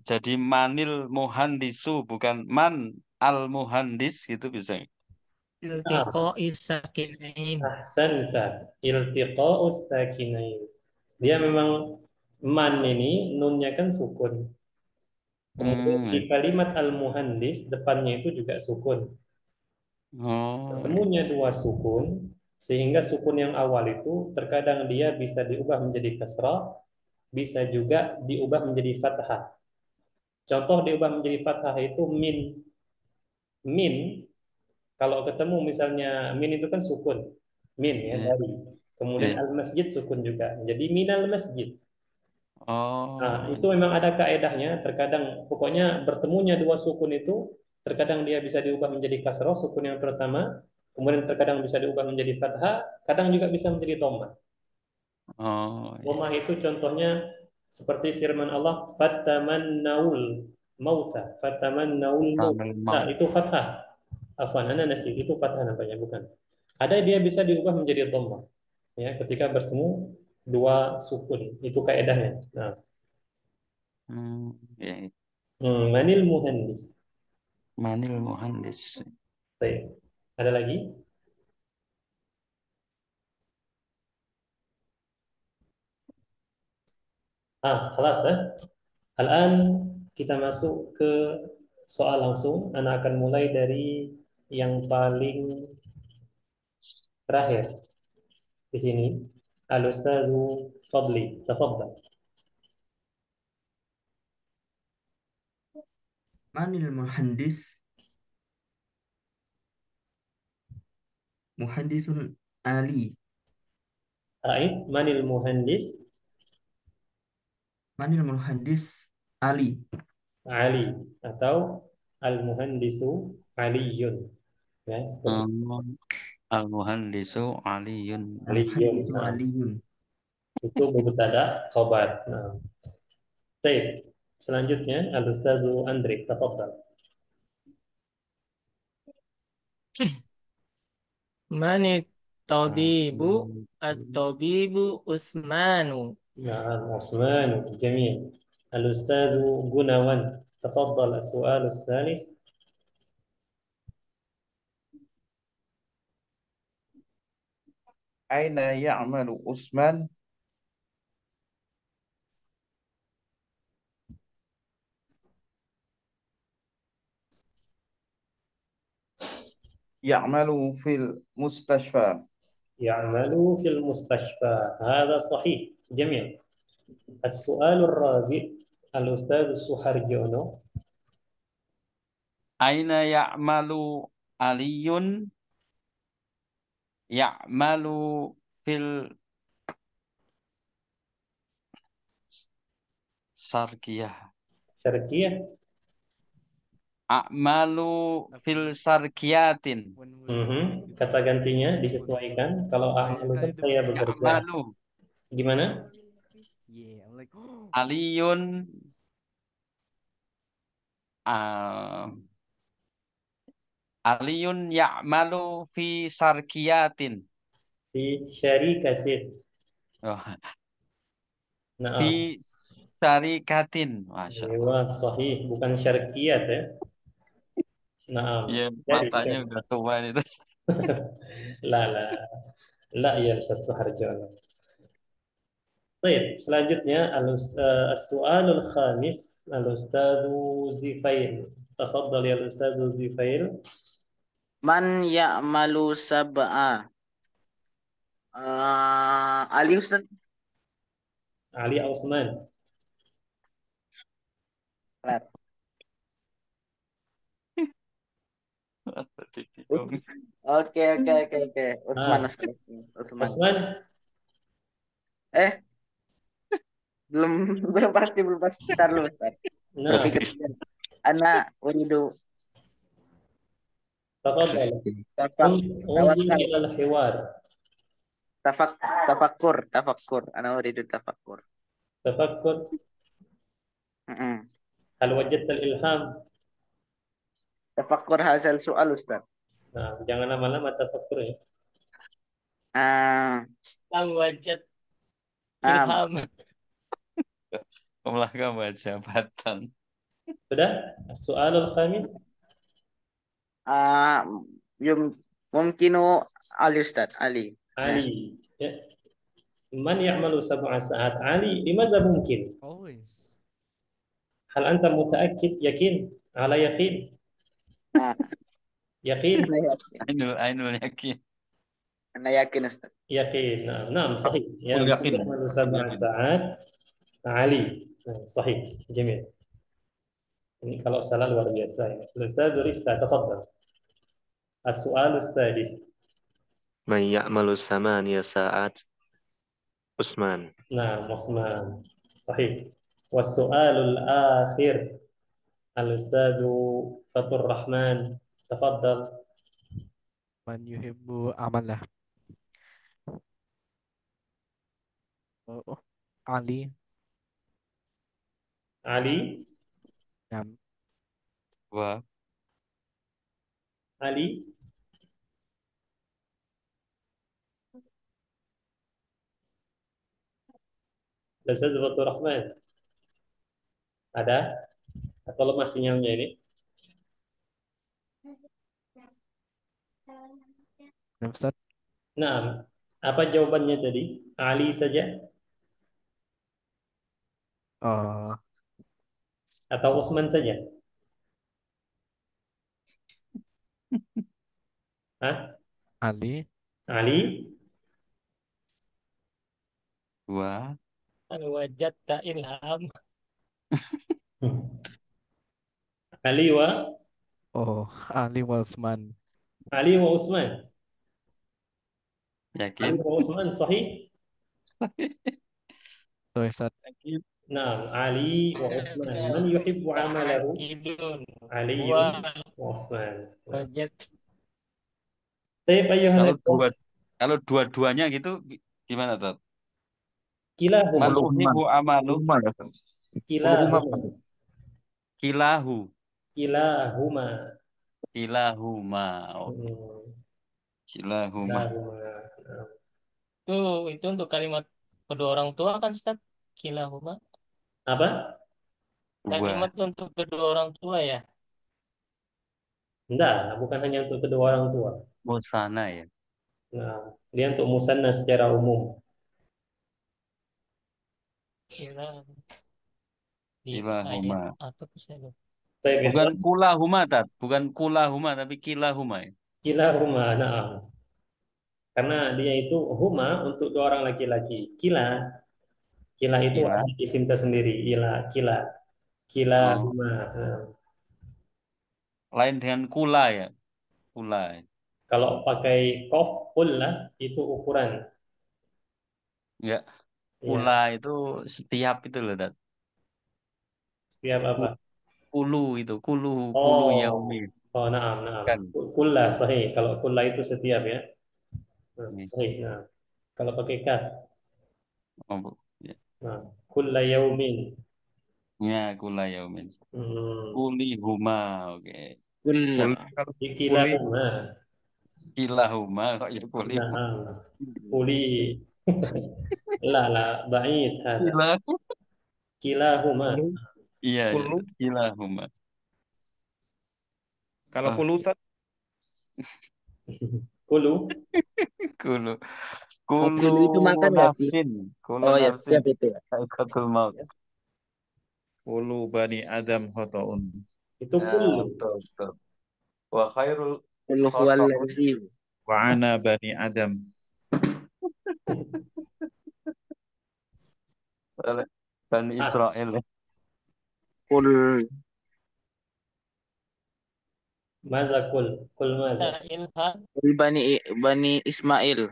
jadi manil muhandisu bukan man al muhandis gitu bisa. Ah, Iltiqa'i sakinain. ahsanta. Iltiqa'us sakinain. Dia memang man ini nunnya kan sukun. Kemudian di Hmm. kalimat al-muhandis depannya itu juga sukun. Oh. Ketemunya dua sukun sehingga sukun yang awal itu terkadang dia bisa diubah menjadi kasrah, bisa juga diubah menjadi fathah. Contoh diubah menjadi fathah itu min. Min kalau ketemu misalnya min itu kan sukun. Min ya Iya. dari. Kemudian Iya. al-masjid sukun juga. Jadi minal masjid. Nah, Oh. itu memang ada kaedahnya. Terkadang pokoknya bertemunya dua sukun itu terkadang dia bisa diubah menjadi kasroh sukun yang pertama, kemudian terkadang bisa diubah menjadi fathah, kadang juga bisa menjadi dhammah. Oh. Dhammah itu contohnya seperti firman Allah, "Fatamannaul mauta." Fatamannaul maut. Tamil Nah, maut. itu fathah. Afwan, ana nasi itu fathah namanya bukan. Ada dia bisa diubah menjadi dhammah. Ya, ketika bertemu dua sukun, itu kaedahnya. Nah, Ya. manil muhandis. Manil muhandis. Baik. Ada lagi? Kelas ya. Al-an kita masuk ke soal langsung. Ana akan mulai dari yang paling terakhir di sini. Al-Ustadzu Fadli, tafadhal. Manil muhandis? Muhandisun Ali. Ait, manil muhandis? Manil muhandis Ali. Ali atau al-muhandisu Aliyun. Ya, seperti Al muhandisu Aliyun. Aliyun. Muhandisu Aliyun. Itu mubtada khabar. Nah, baik. Selanjutnya Al-Ustadzu Andri, tafadhal. Mani tabibu at-tabibu Utsmanu. نعم عثمان جميل الأستاذ جنوان، تفضل السؤال الثالث. أين يعمل عثمان؟ يعمل في المستشفى. يعمل في المستشفى، هذا صحيح، جميل. السؤال الرابع، الأستاذ سوحرجونو. Aina ya'malu aliyun ya'malu fil sarkiyah. Syarqiyah. A'malu fil sarkiyatin. Kata gantinya disesuaikan. Kalau a'malu kan saya bekerja. Ya'malu. Gimana? Yeah, I'm like, Aliyun ah, Aliyun ya'malu fi sarkiyatin. Fi syarikatin. Oh, Nah, fi syarikatin. Masya Allah. Ewa, sahih, bukan syarqiyat ya. Nah, Ya, syarikat. matanya udah tua itu. La la la ya Ustaz Suharjono. Baik, selanjutnya as-su'alul khamis, al-Ustadzu Zifail. Tafadhal ya Ustadzu Zifail. Man ya'malu sab'a. Ali Ustaz. Ali Osman. Benar. Oke. Utsman Ah, Ustaz. Utsman. Osman. Eh, belum belum pasti Ntar dulu Ustaz. Nah, Ana uridu tafadhal. Unzur ila al-hiwar. tafakkur. Ana uridu tafakkur. Tafakkur. Mm-mm. Hal wajadta al-ilham? Tafakkur hasil soal Ustaz. Nah, jangan lama-lama tafakkur ya. Lam wajad Am. ilham. Olahraga jabatan. Sudah? As-su'alul khamis. Mungkinu Ali Ustaz. Ali. Ali. Ya. Man ya'malu sab'a sa'at? Ali, limaza mungkin? always. هل أنت متأكد يقين على يقين يقين Ainul yakin. Ana yakin Ustaz. يقين نعم نعم صحيح yakin. يعمل 7 ساعات علي صحيح جميل. ini kalau salah luar biasa ya. Ustaz Rista تفضل. السؤال السادس. من يعمل 8 ساعات عثمان. نعم عثمان صحيح. والسؤال الآخر الأستاذ فتح الرحمن تفضل. Man yuhibbu amalah. Oh, Ali. علي. Nam. Wah, علي. الأستاذ فتح الرحمن ada atau lemah sinyalnya ini? Nam Ustaz. Nah, apa jawabannya tadi? Ali saja Oh, atau Usman saja? Hah? Ali. Ali? wah. Lam wajad ta ilham. Ali wa Oh, Ali Walsman. Ali wa Usman. Ali Yakin? wa Usman sahih? So Ustaz. Yakin. Nah, Ali wa Usman. Man yuhibbu amalahu? Idun. Ali Wa wa Usman. Nah. wajad. Tayyib ayyuhal ikhwah. Kalau dua-duanya gitu gimana, Tat? Kilahuma. Man uhibbu amalu Kilahuma. kilahu. Kilahuma. Kilahuma. Oh, Hmm, kilahuma. Kilahuma. Itu untuk kalimat kedua orang tua kan Ustaz? Kilahuma. Apa? Wah, Kalimat untuk kedua orang tua ya. Enggak, bukan hanya untuk kedua orang tua. musana ya. Nah, dia untuk musanna secara umum. Kira di Kilahuma. ayat apa tuh saya lupa. Baik, Bukan ikhwan. kulahuma, Tat. Bukan kulahuma, tapi kilahuma ya. Kilahuma, na'am. Karena dia itu huma untuk dua orang laki-laki. Kila itu Kila. ada isim tersendiri. Kila. Kila Oh, huma. Nah, lain dengan kula ya. Kula. kalau pakai kof, kulla itu ukuran. Enggak. Kula Ya, itu setiap itu loh, Tat. setiap apa? Kulu itu. Kulu Oh, yaumi. oh, naam. Kan. Kulla, sahih. Kalau kulla itu setiap ya. Nah, Ini. sahih. Nah, kalau pakai kaf, Oh, bu. Ya. nah, kulla yaumin. Ya, kula yaumin. Hmm, Kulihuma. Oke. Kulla. Kuli kalau Kila kuli huma. Kilahuma kok ya kulihuma. Naam. Kuli. La, ba'id hada. Kila. Kilahuma. kulu Iya, iya. kulu Kilahuma. kalau Oh, kulu Ustaz, Kulu. kulu. Kulu Kulu itu makan ya. nafsin. Kulu Oh ya, nafsin. siap itu ya. Zaikatul maut. kulu bani Adam khotoun Itu Ya, kullu. betul. Wa khairul Kulu khotoun. huwallazi. wa ana bani Adam. Bani Ah, Israel. Kul maza kul. Kul maza. Ilham. kul bani Ismail.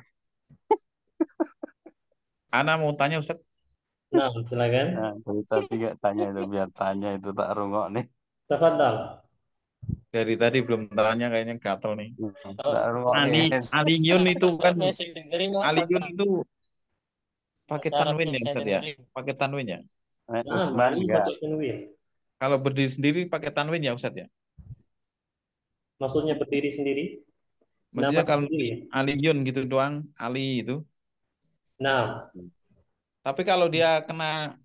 Ana mau tanya Ustaz, Nah, silakan. Nah, dari tadi gak tanya itu. Biar tanya itu tak rungok nih. Tafadhal. dari tadi belum tanya kayaknya gatel nih. Tak rungok nih. Aliyun itu kan Saya dengerin apa Aliyun Kak? itu pakai Bahasa tanwin Arabnya ya saya Ustaz ya? dengerin. Pakai tanwin ya? Nah, Usman ini enggak. pakai tanwin. Kalau berdiri sendiri pakai tanwin ya Ustaz ya? Maksudnya berdiri sendiri. Nama Maksudnya kalau sendiri. Aliyun gitu doang, Ali itu. Nah, Tapi kalau dia kena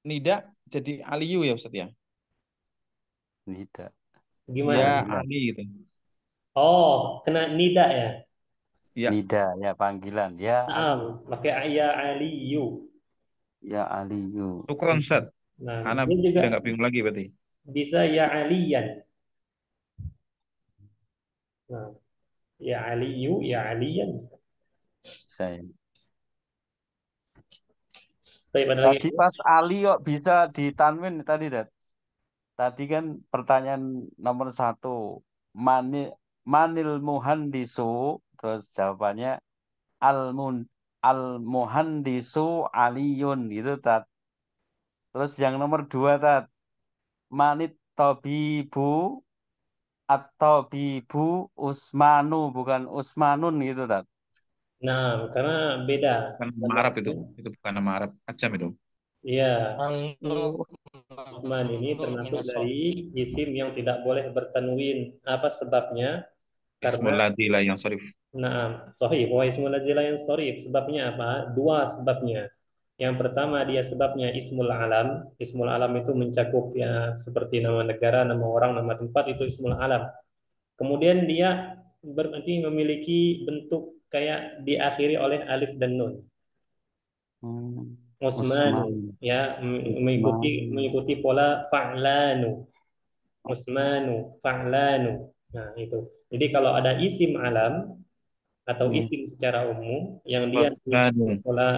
nida jadi Aliyu ya Ustaz ya? Tidak. gimana? Ya Panggilan. Ali gitu. Oh, kena nida ya. Ya, Nida ya panggilan. Ya Ali. Nah, pakai ya aliyu. Ya Aliyu. syukron Ustaz. Nah, Ana ini juga udah nggak bingung lagi berarti. bisa ya aliyan. Nah, ya aliyu, ya aliyan. Saya. Baik, ada lagi. Tadi pas Ali kok bisa ditanwin tadi, Dat. Tadi kan pertanyaan nomor 1. Mani, manil muhandisu. Terus jawabannya al-mun al muhandisu aliyun gitu, Tat. Terus yang nomor 2, Tat. Manit tobibu atau bibu Usmanu bukan Usmanun gitu, Tat. Nah, karena beda. Bukan nama Karena Arab itu bukan nama Arab, ajam itu. iya, Mamnu Usman ini termasuk minas dari isim yang tidak boleh bertanwin. Apa sebabnya? Karena Ismul ladzi la yansarif. nah, sahih wa ismul ladzi la yansarif. Sebabnya apa? Dua sebabnya. Yang pertama dia sebabnya ismul alam. Ismul alam itu mencakup ya seperti nama negara, nama orang, nama tempat itu ismul alam. Kemudian dia berarti memiliki bentuk kayak diakhiri oleh alif dan nun. Usmanu Usman. ya Usman. mengikuti pola fa'lanu. Usmanu, fa'lanu. Nah, itu. Jadi kalau ada isim alam atau isim secara umum yang dia mengikuti Fa'lanu. pola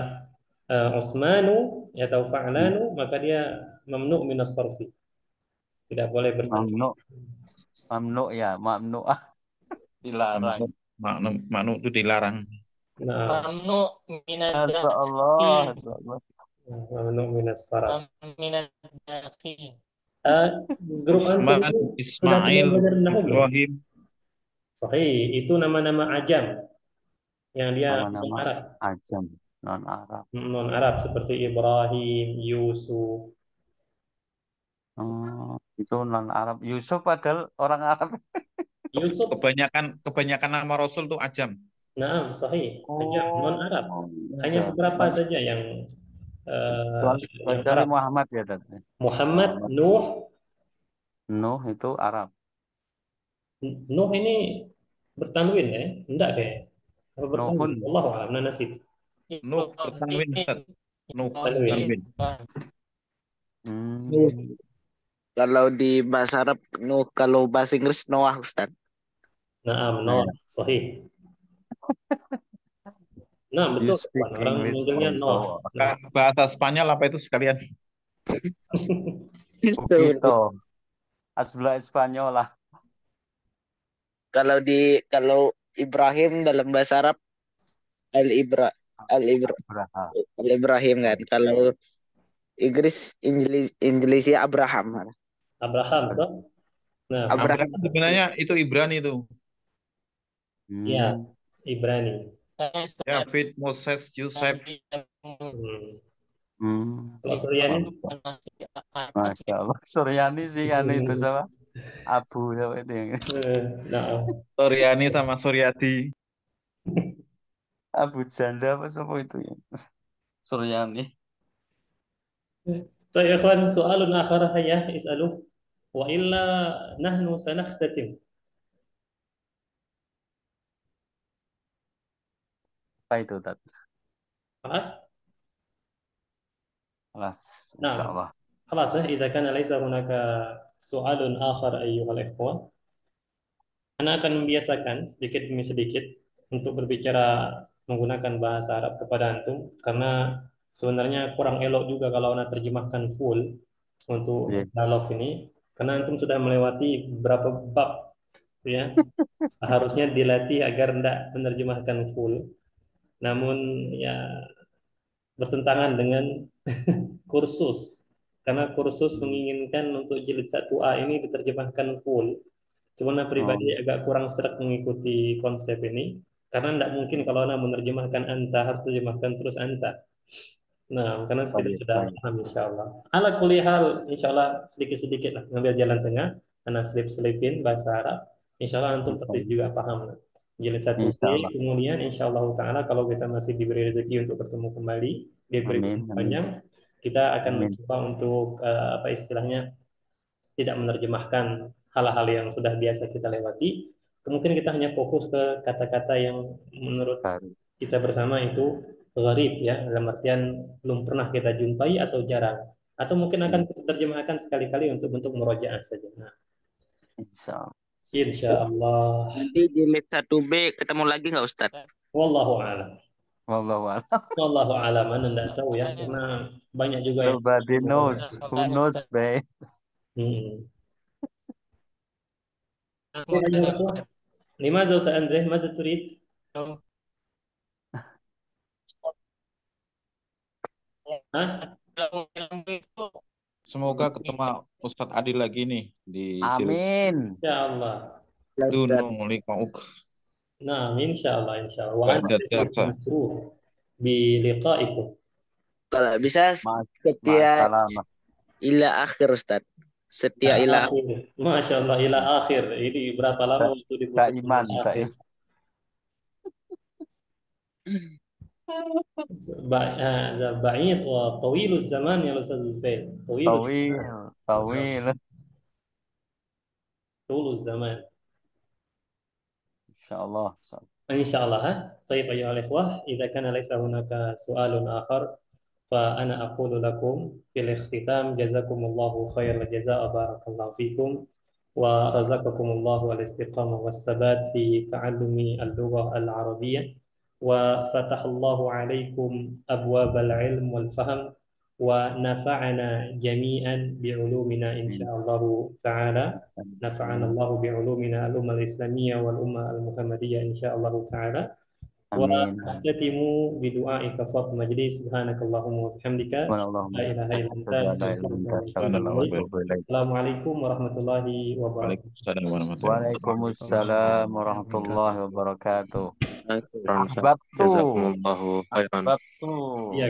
Usmanu atau fa'lanu, maka dia mamnu minas sarfi. Tidak boleh bertanwin. Mamnu. Mamnu ya, mamnu. Dilarang. Maknu itu dilarang. Nah, Mamnu Masya Allah. minadaki. Masya Allah. mamnu minas sarf. Minadaki. Grup antum Usman, itu sudah semua Ismail, belajar nahwu belum? Ibrahim. Sahih, itu nama-nama ajam yang dia non Nama-nama Arab. ajam non Arab. Non Arab seperti Ibrahim, Yusuf. Itu non Arab. Yusuf padahal orang Arab. Yusuf, Kebanyakan nama Rasul tuh ajam. nah, sahih, ajam non Arab. Hanya Iya. beberapa saja yang eh, yang Kecuali Arab. Muhammad ya, Dad. Muhammad, Muhammad. Nuh. Nuh itu Arab. Nuh ini bertanwin ya? Enggak deh. Apa bertanwin? Nuhun. Wallahu a'lam, ana nasit. Nuh bertanwin Ustaz. Nuh Tanwin. bertanwin. Hmm. Kalau di bahasa Arab, Nuh, kalau bahasa Inggris Noah, Ustaz. Naam, Nah, Noah, sahih. Nah, you betul. speak Orang English manggilnya also. Noah. Nah. Bahasa Spanyol apa itu sekalian? Begitu. Asbla Espanyola. Kalau Ibrahim dalam bahasa Arab Al-Ibra Abraham. Al-Ibrahim kan. Kalau Inggrisnya Abraham. Abraham, so. Nah, Abraham. Abraham sebenarnya itu Ibrani itu. ya, Hmm. Ibrani. David, Moses, Yusuf. Hmm. Kalau Suryani, Masya Allah. Suryani sih kan itu sama Abu siapa itu yang nah, Suryani sama Suryadi. Abu Janda apa siapa itu ya? Suryani. طيب يا اخوان سؤال اخر هيا اسالوه والا نحن سنختتم. Apa itu, Tat? خلاص Kelas, نعم Insya Allah. خلاص اذا كان ليس هناك سؤال اخر ايها الاخوه Ana akan membiasakan sedikit demi sedikit untuk berbicara menggunakan bahasa Arab kepada antum karena sebenarnya kurang elok juga kalau Ana terjemahkan full untuk Iya. dialog ini karena antum sudah melewati beberapa bab ya. Seharusnya dilatih agar tidak menerjemahkan full. Namun ya bertentangan dengan kursus karena kursus menginginkan untuk jilid 1A ini diterjemahkan full. Cuma Ana pribadi agak kurang seret mengikuti konsep ini karena tidak mungkin kalau Ana menerjemahkan anta harus terjemahkan terus anta. Nah, karena kita Baik, sudah baik. paham insya Allah. Ala kulli hal, insya Allah sedikit-sedikit lah ngambil jalan tengah. Ana selip-selipin bahasa Arab. Insya Allah antum pasti juga paham lah. Jilid 1B, Insya Allah. kemudian insya Allah Ta'ala kalau kita masih diberi rezeki untuk bertemu kembali, diberi Amin, umur amin. panjang, kita akan Amin. mencoba untuk apa istilahnya tidak menerjemahkan hal-hal yang sudah biasa kita lewati. Kemungkinan kita hanya fokus ke kata-kata yang menurut Baru. kita bersama itu gharib ya, dalam artian belum pernah kita jumpai atau jarang. Atau mungkin akan kita terjemahkan sekali-kali untuk murojaah saja. Nah, Insya Allah. insya Allah. Nanti jilid 1B ketemu lagi nggak Ustaz? Wallahu a'lam. Wallahu a'lam. Wallahu a'lam. Anda tidak tahu ya, karena banyak juga yang Nobody knows. Who knows, babe? لماذا أستاذ أندريه؟ ماذا تريد؟ Hah? Semoga ketemu Ustadz Adil lagi nih di jilid. Amin. Ya Allah. Dunu liqa'uk. Nah, insya Allah, insya Allah. Wa Ba'da jasa. masruh biliqa'ikum. Kalau bisa setia ila akhir Ustaz. Setia ila akhir. Masya Allah, ila akhir. Ini berapa lama waktu dibutuhkan? Tak iman, tak iman. بعيد وطويل الزمان يا أستاذ زبير. طويل طول الزمان. إن شاء الله. إن شاء الله. طيب أيها الإخوة، إذا كان ليس هناك سؤال آخر فأنا أقول لكم في الاختتام جزاكم الله خير الجزاء، بارك الله فيكم ورزقكم الله الاستقامة والثبات في تعلم اللغة العربية، وفتح الله عليكم أبواب العلم والفهم، ونفعنا جميعا بعلومنا إن شاء الله تعالى. نفعنا الله بعلومنا الأمة الإسلامية والأمة المحمدية إن شاء الله تعالى. وأختتم بدعائك فاطمة مجلس سبحانك اللهم وبحمدك لا إله إلا أنت السلام عليكم ورحمة الله وبركاته. Waalaikumsalam warahmatullahi wabarakatuh. Jazakumullahu khairan. Iya,